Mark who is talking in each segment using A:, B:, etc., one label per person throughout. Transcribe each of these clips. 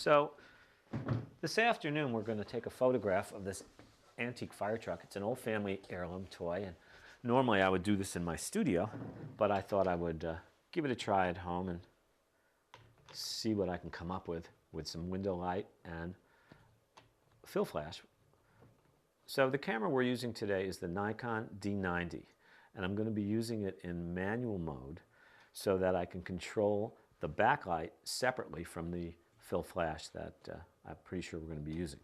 A: So this afternoon we're going to take a photograph of this antique fire truck. It's an old family heirloom toy, and normally I would do this in my studio, but I thought I would give it a try at home and see what I can come up with some window light and fill flash. So the camera we're using today is the Nikon D90, and I'm going to be using it in manual mode so that I can control the backlight separately from the fill flash that I'm pretty sure we're going to be using.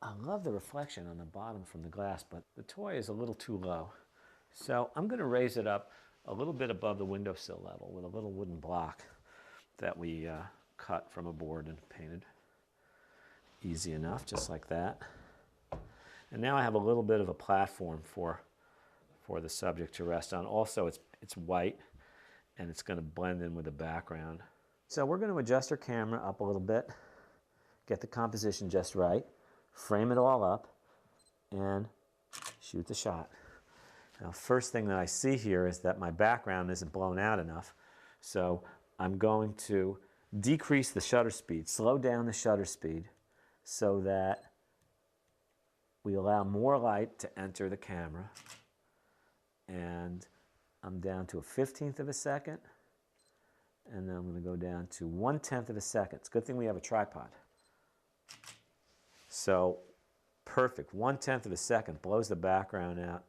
A: I love the reflection on the bottom from the glass, but the toy is a little too low. So I'm going to raise it up a little bit above the windowsill level with a little wooden block that we cut from a board and painted. Easy enough, just like that. And now I have a little bit of a platform for the subject to rest on. Also, it's white, and it's going to blend in with the background. So we're going to adjust our camera up a little bit, get the composition just right, frame it all up, and shoot the shot. Now, first thing that I see here is that my background isn't blown out enough, so I'm going to decrease the shutter speed, slow down the shutter speed, so that we allow more light to enter the camera. And I'm down to a 15th of a second, and then I'm going to go down to 1/10 of a second. It's a good thing we have a tripod. So perfect, 1/10 of a second blows the background out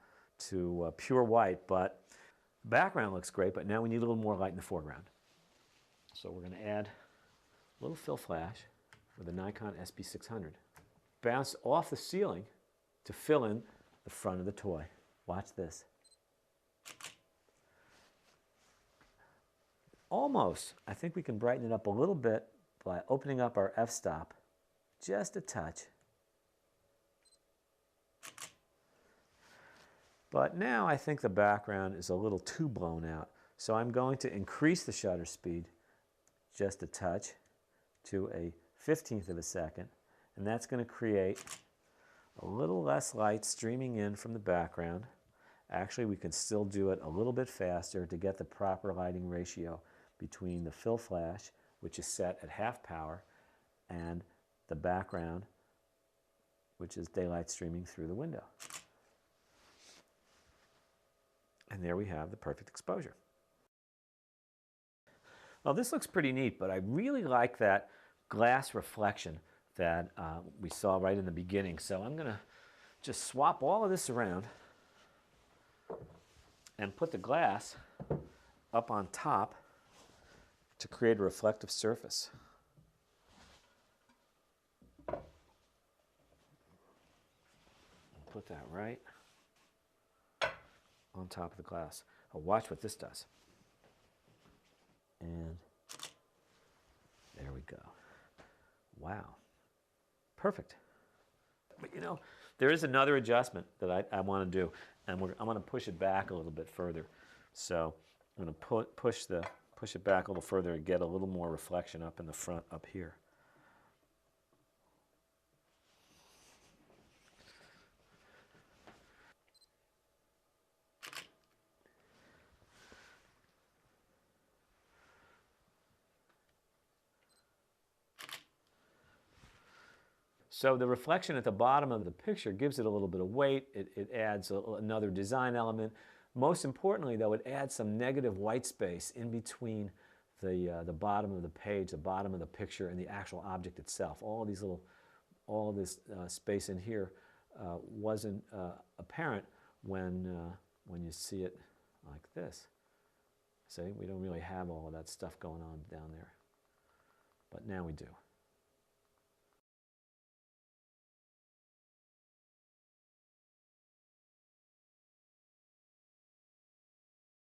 A: to pure white, but the background looks great, but now we need a little more light in the foreground. So we're going to add a little fill flash with the Nikon SB-600. Bounce off the ceiling to fill in the front of the toy. Watch this. Almost. I think we can brighten it up a little bit by opening up our f-stop just a touch. But now I think the background is a little too blown out, so I'm going to increase the shutter speed just a touch to a 15th of a second, and that's going to create a little less light streaming in from the background. Actually, we can still do it a little bit faster to get the proper lighting ratio between the fill flash, which is set at half power, and the background, which is daylight streaming through the window. And there we have the perfect exposure. Well, this looks pretty neat, but I really like that glass reflection that we saw right in the beginning. So I'm going to just swap all of this around and put the glass up on top to create a reflective surface. Put that right on top of the glass. Oh, watch what this does. And there we go. Wow. Perfect. But you know, there is another adjustment that I want to do, and I'm going to push it back a little bit further. So I'm going to push it back a little further and get a little more reflection up in the front up here. So the reflection at the bottom of the picture gives it a little bit of weight. It adds another design element. Most importantly, though, it adds some negative white space in between the bottom of the page, the bottom of the picture, and the actual object itself. All of this space in here wasn't apparent when you see it like this. See, we don't really have all of that stuff going on down there, but now we do.